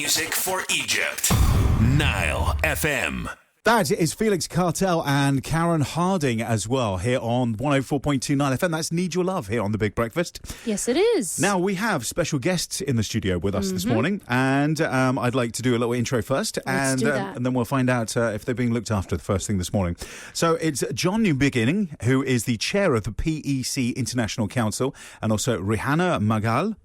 music for Egypt. Nile FM. That is Felix Cartel and Karen Harding as well here on 104.2 Nile FM. That's Need Your Love here on The Big Breakfast. Yes, it is. Now, we have special guests in the studio with us this morning, and I'd like to do a little intro first, Let's do that. and then we'll find out if they're being looked after the first thing this morning. So it's John Newbigin, who is the chair of the PEC International Council, and also Rehana Mughal.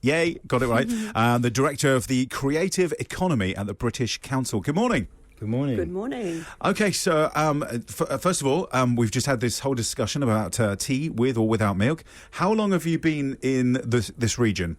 Yay, got it right. The director of the Creative Economy at the British Council. Good morning. Good morning. Good morning. Okay, so first of all, we've just had this whole discussion about tea with or without milk. How long have you been in this region,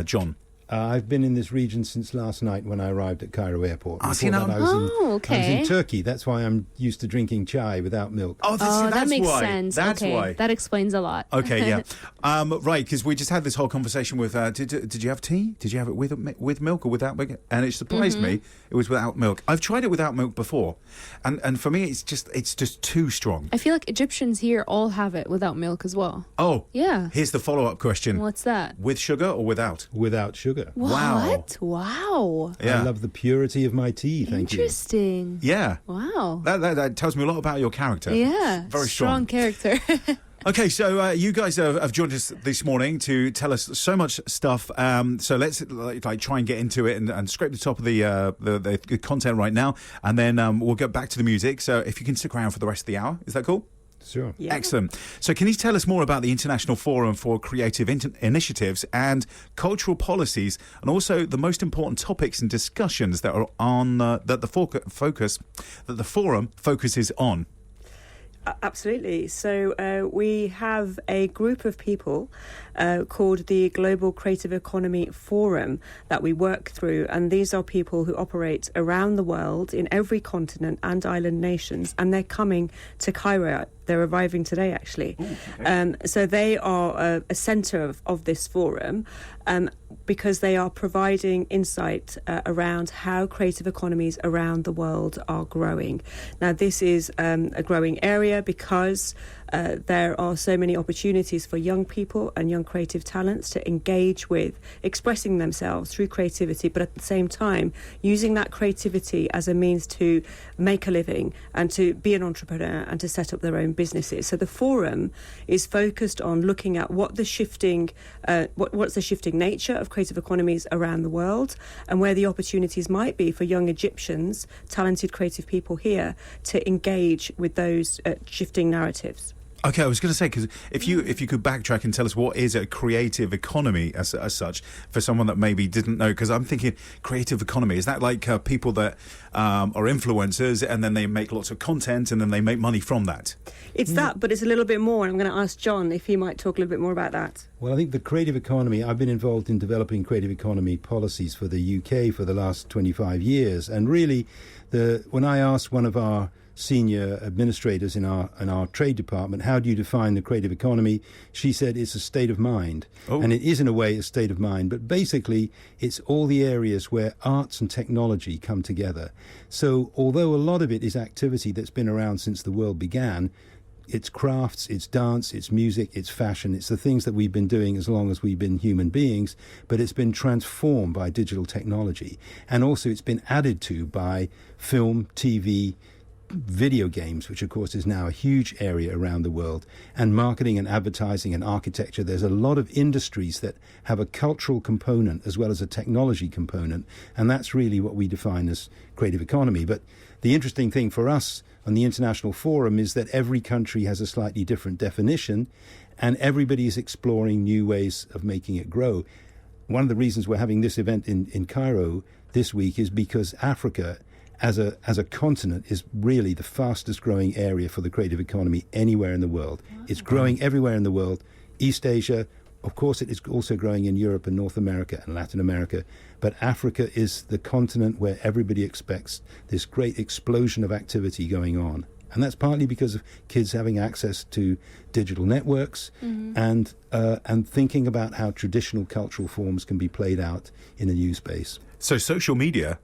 John? I've been in this region since last night when I arrived at Cairo Airport. See, now- I was okay. in Turkey. That's why I'm used to drinking chai without milk. Oh, that that's makes why. sense. That's okay. why. That explains a lot. Okay, yeah. Right, because we just had this whole conversation with, did you have tea? Did you have it with milk or without milk? And it surprised me it was without milk. I've tried it without milk before, and for me it's just too strong. I feel like Egyptians here all have it without milk as well. Oh, Yeah. here's the follow-up question. What's that? With sugar or without? Without sugar. Wow. What? Wow. Yeah. I love the purity of my tea, thank you. Interesting. Yeah. Wow. That tells me a lot about your character. Yeah. Very strong. character. Okay, so you guys have joined us this morning to tell us so much stuff. So let's try and get into it and scrape the top of the content right now, and then we'll get back to the music. So if you can stick around for the rest of the hour, is that cool? Sure. Yeah. Excellent. So can you tell us more about the International Forum for Creative Initiatives and Cultural Policies, and also the most important topics and discussions that are on that the forum focuses on? Absolutely. So we have a group of people called the Global Creative Economy Forum that we work through, and these are people who operate around the world in every continent and island nations, and they're coming to Cairo. They're arriving today, actually. Ooh, okay. So they are a centre of this forum because they are providing insight around how creative economies around the world are growing. Now, this is a growing area because there are so many opportunities for young people and young creative talents to engage with expressing themselves through creativity, but at the same time using that creativity as a means to make a living and to be an entrepreneur and to set up their own businesses. So the forum is focused on looking at what the shifting what's the shifting nature of creative economies around the world, and where the opportunities might be for young Egyptians, talented creative people here, to engage with those shifting narratives. Okay, I was going to say, because if you could backtrack and tell us what is a creative economy as such, for someone that maybe didn't know, because I'm thinking creative economy, is that like people that are influencers and then they make lots of content and then they make money from that? It's that, but it's a little bit more. I'm going to ask John if he might talk a little bit more about that. Well, I think the creative economy, I've been involved in developing creative economy policies for the UK for the last 25 years. And really, when I asked one of our senior administrators in our trade department, how do you define the creative economy? She said it's a state of mind. Oh. And it is in a way a state of mind, but basically it's all the areas where arts and technology come together. So although a lot of it is activity that's been around since the world began, it's crafts, it's dance, it's music, it's fashion, it's the things that we've been doing as long as we've been human beings, but it's been transformed by digital technology. And also it's been added to by film, TV, video games, which of course is now a huge area around the world, and marketing and advertising and architecture. There's a lot of industries that have a cultural component as well as a technology component, and that's really what we define as creative economy. But the interesting thing for us on the International Forum is that every country has a slightly different definition, and everybody is exploring new ways of making it grow. One of the reasons we're having this event in Cairo this week is because Africa as a continent is really the fastest growing area for the creative economy anywhere in the world. Wow. It's growing everywhere in the world. East Asia, of course, it is also growing in Europe and North America and Latin America. But Africa is the continent where everybody expects this great explosion of activity going on. And that's partly because of kids having access to digital networks and thinking about how traditional cultural forms can be played out in a new space. So social media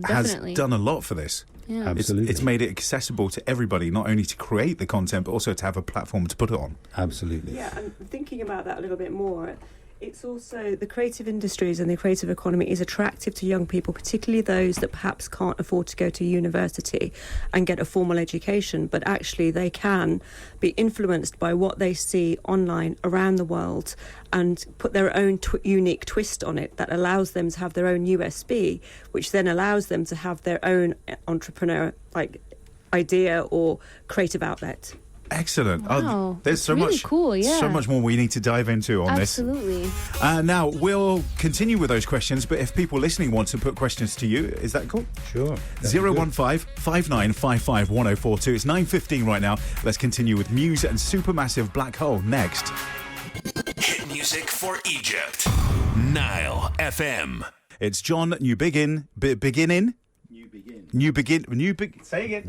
has done a lot for this. Yeah. Absolutely. It's made it accessible to everybody, not only to create the content, but also to have a platform to put it on. Absolutely. Yeah, and thinking about that a little bit more, It's also the creative industries and the creative economy is attractive to young people, particularly those that perhaps can't afford to go to university and get a formal education, but actually they can be influenced by what they see online around the world and put their own unique twist on it that allows them to have their own USP, which then allows them to have their own entrepreneur idea or creative outlet. Excellent. Wow, There's that's so really much, cool, yeah. so much more we need to dive into on Absolutely. this. Now we'll continue with those questions, but if people listening want to put questions to you, is that cool? Sure. 015 5955 1042. It's 9:15 right now. Let's continue with Muse and Supermassive Black Hole next. Hit music for Egypt. Nile FM. It's John Newbigin. Say again.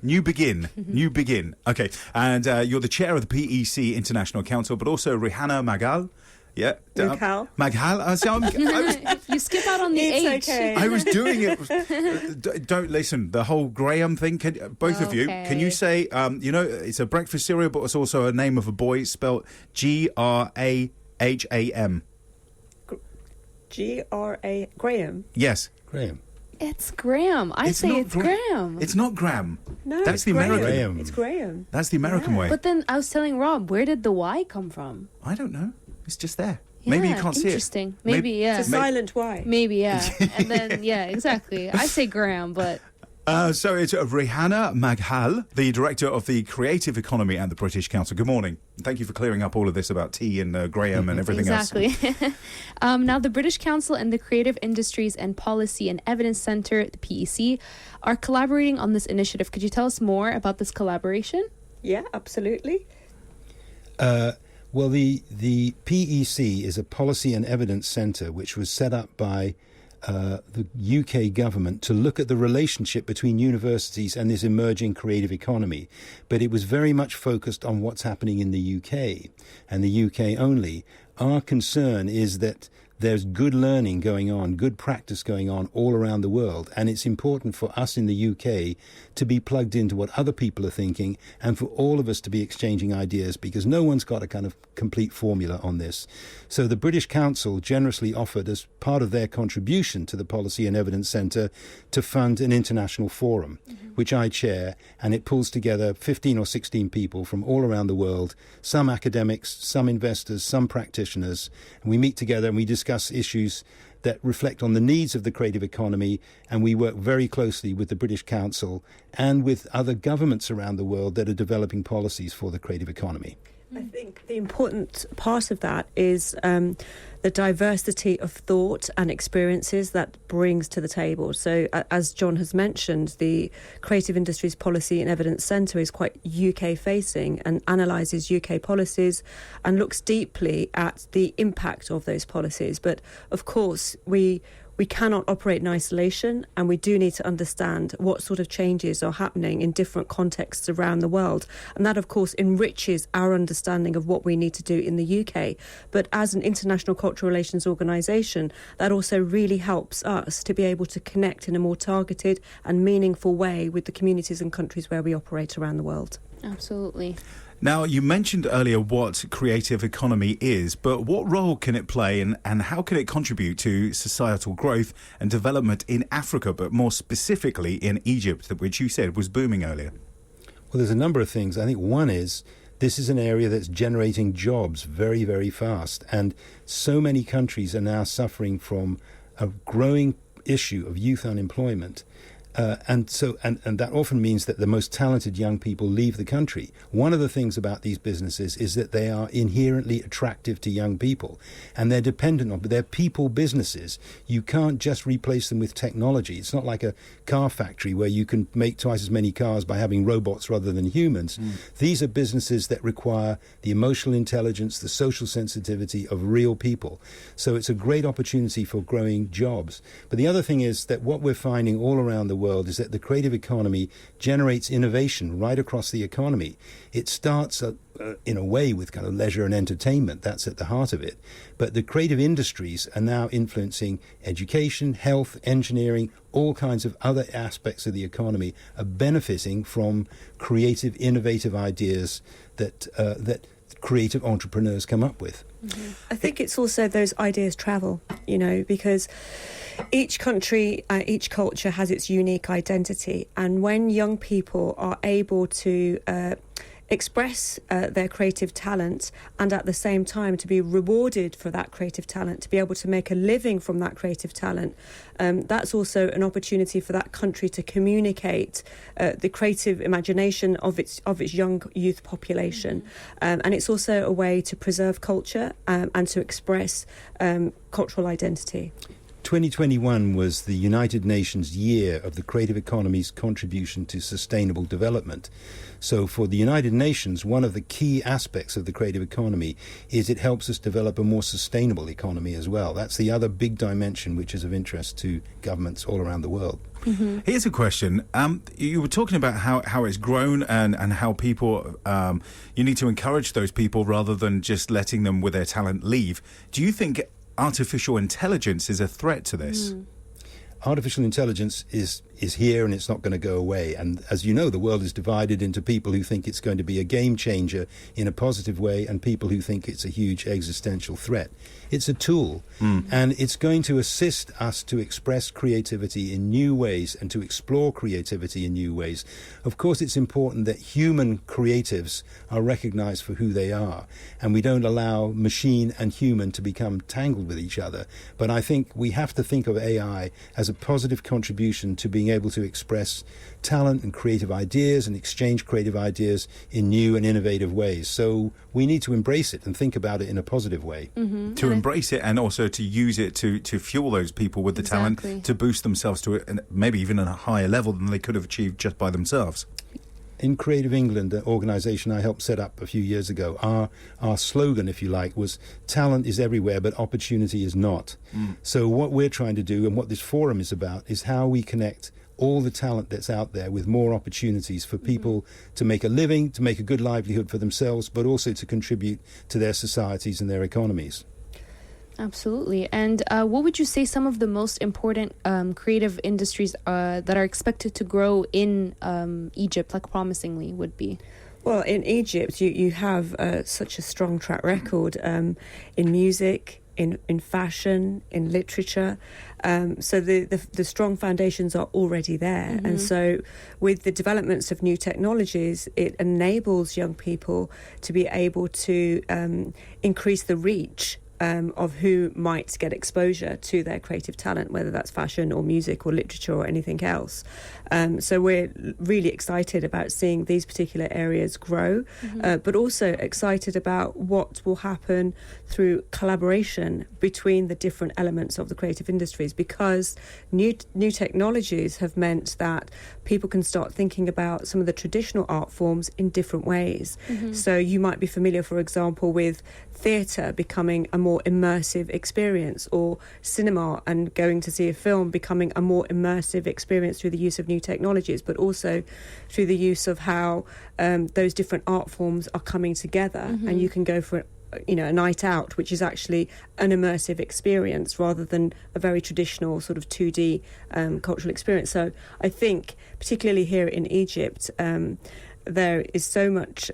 Newbigin. Okay. And you're the chair of the PEC International Council, but also Rehana Mughal. Yeah. Mughal. Mughal. You skip out on the It's H. okay. I was doing it. Don't listen. The whole Graham thing. Both of you, Okay. can you say? It's a breakfast cereal, but it's also a name of a boy spelled Graham. Graham. Yes. Graham. It's Graham. I say not it's Graham. It's not Graham. No, That's it's the American. Graham. It's Graham. That's the American way. But then I was telling Rob, where did the Y come from? I don't know. It's just there. Maybe you Yeah, can't see it. interesting. Maybe, yeah. It's a silent Y. Maybe, yeah. And then, yeah, exactly. I say Graham, but So it's Rehana Mughal, the director of the creative economy at the British Council. Good morning. Thank you for clearing up all of this about tea and Graham and everything exactly. Now, the British Council and the Creative Industries and Policy and Evidence Centre, the PEC, are collaborating on this initiative. Could you tell us more about this collaboration? Yeah, absolutely. Well, the PEC is a policy and evidence centre which was set up by the UK government to look at the relationship between universities and this emerging creative economy. But it was very much focused on what's happening in the UK and the UK only. Our concern is that there's good learning going on, good practice going on all around the world. And it's important for us in the UK to be plugged into what other people are thinking and for all of us to be exchanging ideas because no one's got a kind of complete formula on this. So the British Council generously offered as part of their contribution to the Policy and Evidence Centre to fund an international forum, which I chair, and it pulls together 15 or 16 people from all around the world, some academics, some investors, some practitioners, and we meet together and we discuss issues that reflect on the needs of the creative economy, and we work very closely with the British Council and with other governments around the world that are developing policies for the creative economy. I think the important part of that is the diversity of thought and experiences that brings to the table. So, as John has mentioned, the Creative Industries Policy and Evidence Centre is quite UK-facing and analyses UK policies and looks deeply at the impact of those policies. But, of course, we cannot operate in isolation, and we do need to understand what sort of changes are happening in different contexts around the world. And that, of course, enriches our understanding of what we need to do in the UK. But as an international cultural relations organisation, that also really helps us to be able to connect in a more targeted and meaningful way with the communities and countries where we operate around the world. Absolutely. Now, you mentioned earlier what creative economy is, but what role can it play and how can it contribute to societal growth and development in Africa, but more specifically in Egypt, which you said was booming earlier? Well, there's a number of things. I think one is this is an area that's generating jobs very, very fast. And so many countries are now suffering from a growing issue of youth unemployment. And that often means that the most talented young people leave the country. One of the things about these businesses is that they are inherently attractive to young people, and they're dependent on, but they're people businesses. You can't just replace them with technology. It's not like a car factory where you can make twice as many cars by having robots rather than humans. These are businesses that require the emotional intelligence, the social sensitivity of real people. So it's a great opportunity for growing jobs. But the other thing is that what we're finding all around the world is that the creative economy generates innovation right across the economy. It starts in a way with kind of leisure and entertainment. That's at the heart of it. But the creative industries are now influencing education, health, engineering, all kinds of other aspects of the economy are benefiting from creative, innovative ideas that creative entrepreneurs come up with. I think it's also those ideas travel, because each country, each culture has its unique identity. And when young people are able to express their creative talent and at the same time to be rewarded for that creative talent, to be able to make a living from that creative talent, that's also an opportunity for that country to communicate the creative imagination of its young youth population. And it's also a way to preserve culture and to express cultural identity. 2021 was the United Nations Year of the Creative Economy's Contribution to Sustainable Development. So for the United Nations, one of the key aspects of the creative economy is it helps us develop a more sustainable economy as well. That's the other big dimension which is of interest to governments all around the world. Here's a question. You were talking about how it's grown and how people, you need to encourage those people rather than just letting them with their talent leave. Do you think artificial intelligence is a threat to this? Artificial intelligence is here and it's not going to go away. And as you know, the world is divided into people who think it's going to be a game changer in a positive way and people who think it's a huge existential threat. It's a tool, and it's going to assist us to express creativity in new ways and to explore creativity in new ways. Of course, it's important that human creatives are recognized for who they are, and we don't allow machine and human to become tangled with each other. But I think we have to think of AI as a positive contribution to being able to express talent and creative ideas and exchange creative ideas in new and innovative ways. So we need to embrace it and think about it in a positive way. To embrace it and also to use it to fuel those people with the talent to boost themselves to maybe even a higher level than they could have achieved just by themselves. In Creative England, an organisation I helped set up a few years ago, our slogan, if you like, was talent is everywhere, but opportunity is not. So what we're trying to do and what this forum is about is how we connect all the talent that's out there with more opportunities for people to make a living, to make a good livelihood for themselves, but also to contribute to their societies and their economies. Absolutely. And what would you say some of the most important creative industries that are expected to grow in Egypt, like promisingly, would be? Well, in Egypt, you have such a strong track record in music, in fashion, in literature. So the strong foundations are already there. And so with the developments of new technologies, it enables young people to be able to increase the reach of who might get exposure to their creative talent, whether that's fashion or music or literature or anything else. So we're really excited about seeing these particular areas grow, but also excited about what will happen through collaboration between the different elements of the creative industries, because new technologies have meant that people can start thinking about some of the traditional art forms in different ways. So you might be familiar, for example, with theatre becoming a more immersive experience, or cinema and going to see a film becoming a more immersive experience through the use of new technologies, but also through the use of how those different art forms are coming together. And you can go for a night out, which is actually an immersive experience rather than a very traditional sort of 2D cultural experience. So I think particularly here in Egypt, there is so much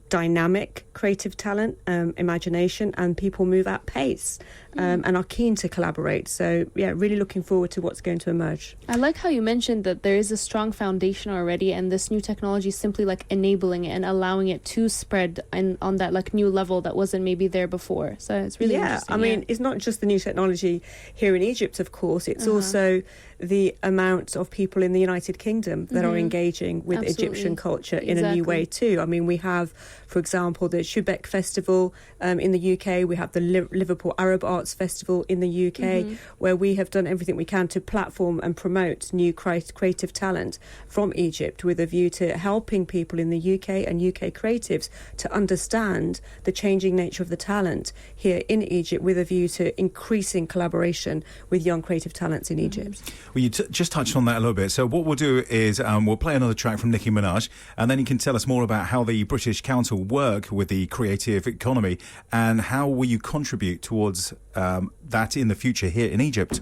dynamic creative talent, imagination, and people move at pace and are keen to collaborate. So, yeah, really looking forward to what's going to emerge. I like how you mentioned that there is a strong foundation already, and this new technology is simply like enabling it and allowing it to spread on that like new level that wasn't maybe there before. So it's really interesting. I mean, it's not just the new technology here in Egypt, of course. It's also the amount of people in the United Kingdom that are engaging with Egyptian culture in a new way too. I mean, we have, for example, the Shubek Festival in the UK. We have the Liverpool Arab Arts Festival in the UK, where we have done everything we can to platform and promote new creative talent from Egypt, with a view to helping people in the UK and UK creatives to understand the changing nature of the talent here in Egypt, with a view to increasing collaboration with young creative talents in Egypt. Well, you just touched on that a little bit. So what we'll do is we'll play another track from Nicki Minaj, and then you can tell us more about how the British Council work with the creative economy and how will you contribute towards that in the future here in Egypt.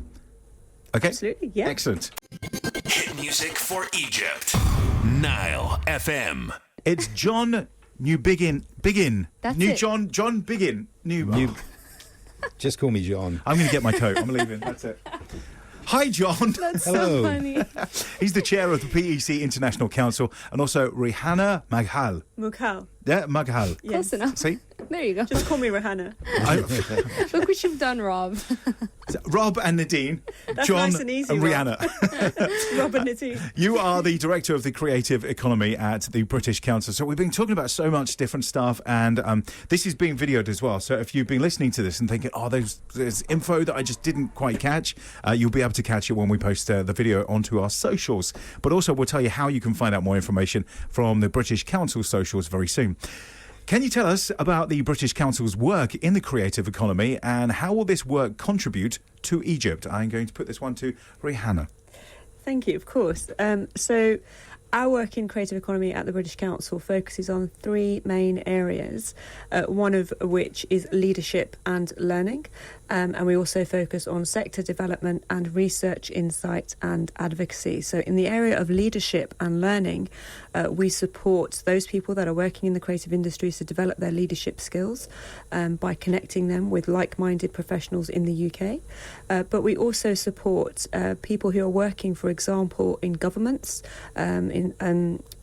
Okay? Absolutely, yeah. Excellent. Hit music for Egypt. Nile FM. It's John Begin. That's New it. John Biggin. New- Just call me John. I'm going to get my coat. I'm leaving. That's it. Hi, John. That's Hello. so funny. He's the chair of the PEC International Council, and also Rehana Mughal. Mughal. Yeah, Mughal. Close enough. See? There you go. Just call me Rehana. Look what you've done, Rob. Rob and Nadine, That's John nice and easy, and Rob. Rihanna. Rob and Nadine. You are the director of the creative economy at the British Council. So we've been talking about so much different stuff, and this is being videoed as well. So if you've been listening to this and thinking, oh, there's info that I just didn't quite catch, you'll be able to catch it when we post the video onto our socials. But also we'll tell you how you can find out more information from the British Council socials very soon. Can you tell us about the British Council's work in the creative economy, and how will this work contribute to Egypt? I'm going to put this one to Rehana. Thank you, of course. So our work in creative economy at the British Council focuses on three main areas, one of which is leadership and learning. And we also focus on sector development and research, insight and advocacy. So in the area of leadership and learning, we support those people that are working in the creative industries to develop their leadership skills by connecting them with like-minded professionals in the UK. But we also support people who are working, for example, in governments,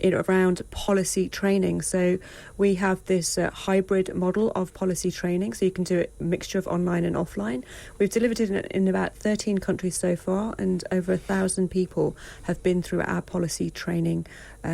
around policy training. So we have this hybrid model of policy training, so you can do a mixture of online and offline. We've delivered it in about 13 countries so far, and over 1,000 people have been through our policy training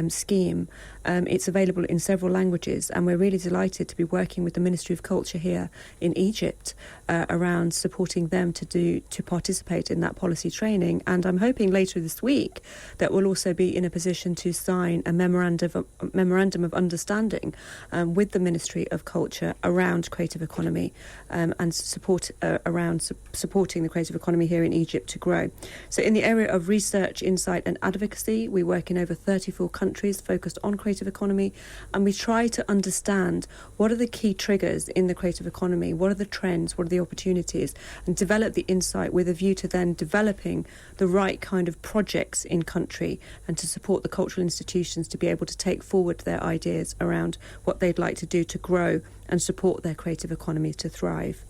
scheme. It's available in several languages, and we're really delighted to be working with the Ministry of Culture here in Egypt around supporting them to participate in that policy training. And I'm hoping later this week that we'll also be in a position to sign a memorandum of understanding with the Ministry of Culture around creative economy and support around supporting the creative economy here in Egypt to grow. So in the area of research, insight and advocacy, we work in over 34 countries focused on creative economy, and we try to understand what are the key triggers in the creative economy, what are the trends, what are the opportunities, and develop the insight with a view to then developing the right kind of projects in country and to support the cultural institutions to be able to take forward their ideas around what they'd like to do to grow and support their creative economy to thrive.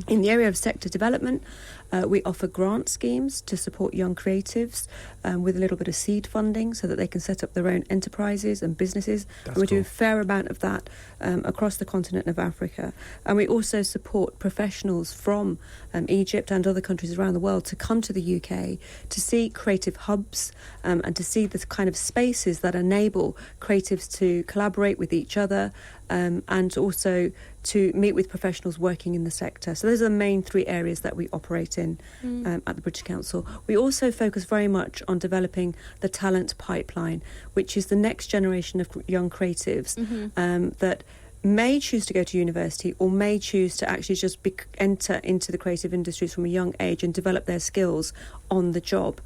In the area of sector development, we offer grant schemes to support young creatives with a little bit of seed funding so that they can set up their own enterprises and businesses. And we do a fair amount of that across the continent of Africa. And we also support professionals from Egypt and other countries around the world to come to the UK to see creative hubs and to see the kind of spaces that enable creatives to collaborate with each other and also to meet with professionals working in the sector. So those are the main three areas that we operate in at the British Council. We also focus very much on developing the talent pipeline, which is the next generation of young creatives that may choose to go to university or may choose to actually just enter into the creative industries from a young age and develop their skills on the job.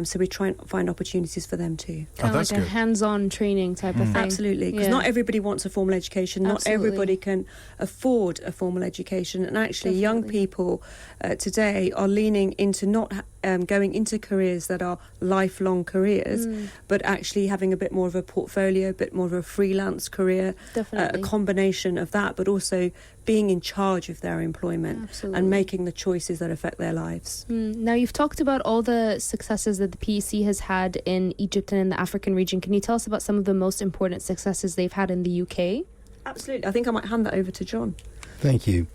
So we try and find opportunities for them too. Kind of like a hands-on training type of thing. Absolutely, because not everybody wants a formal education. Not everybody can afford a formal education. And actually young people today are leaning into not going into careers that are lifelong careers, but actually having a bit more of a portfolio, a bit more of a freelance career, a combination of that, but also being in charge of their employment and making the choices that affect their lives. Now, you've talked about all the successes that the PEC has had in Egypt and in the African region. Can you tell us about some of the most important successes they've had in the UK? Absolutely. I think I might hand that over to John. Thank you.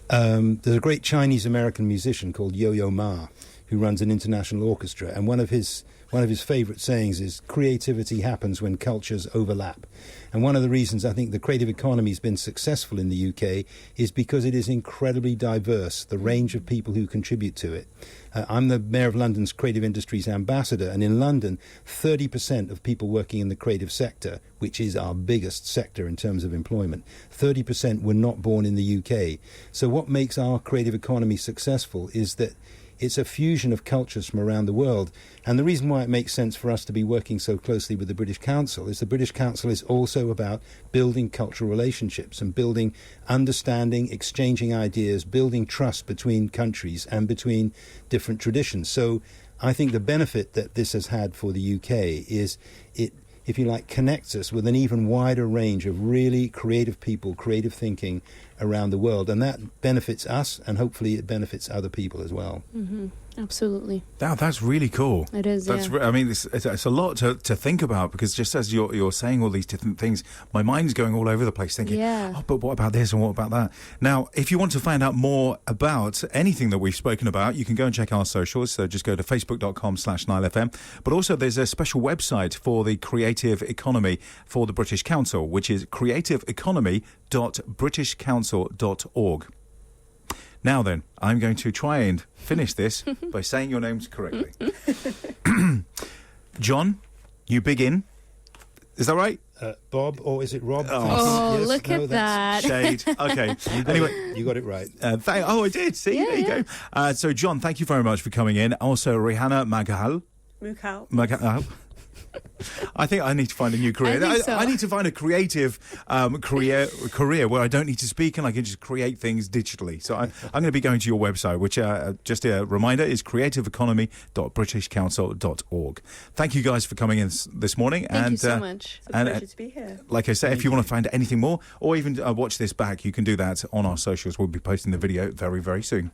There's a great Chinese-American musician called Yo-Yo Ma who runs an international orchestra, and one of his favourite sayings is creativity happens when cultures overlap. And one of the reasons I think the creative economy has been successful in the UK is because it is incredibly diverse, the range of people who contribute to it. I'm the Mayor of London's Creative Industries Ambassador, and in London, 30% of people working in the creative sector, which is our biggest sector in terms of employment, 30% were not born in the UK. So what makes our creative economy successful is that it's a fusion of cultures from around the world. And the reason why it makes sense for us to be working so closely with the British Council is the British Council is also about building cultural relationships and building understanding, exchanging ideas, building trust between countries and between different traditions. So I think the benefit that this has had for the UK is if you like, connects us with an even wider range of really creative people, creative thinking around the world. And that benefits us, and hopefully it benefits other people as well. Mm-hmm. Absolutely. That's really cool. It is, That's yeah. I mean, it's a lot to think about, because just as you're saying all these different things, my mind's going all over the place thinking, Yeah. oh, but what about this and what about that? Now, if you want to find out more about anything that we've spoken about, you can go and check our socials. So just go to facebook.com/NileFM. But also there's a special website for the creative economy for the British Council, which is creativeeconomy.britishcouncil.org. Now then, I'm going to try and finish this by saying your names correctly. John, Newbigin. Is that right? Bob, or is it Rob? Oh, Yes, look no, at that's- that. Shade. Okay. Anyway. You got it right. I did. See, Yeah, there you go. So, John, thank you very much for coming in. Also, Rehana Mughal. Mughal. I think I need to find a new career. I think so. I need to find a creative career where I don't need to speak and I can just create things digitally. So I'm going to be going to your website, which, just a reminder, is creativeeconomy.britishcouncil.org. Thank you guys for coming in this morning. Thank you so much. It's a pleasure to be here. Like I said, if you want to find anything more or even watch this back, you can do that on our socials. We'll be posting the video very, very soon.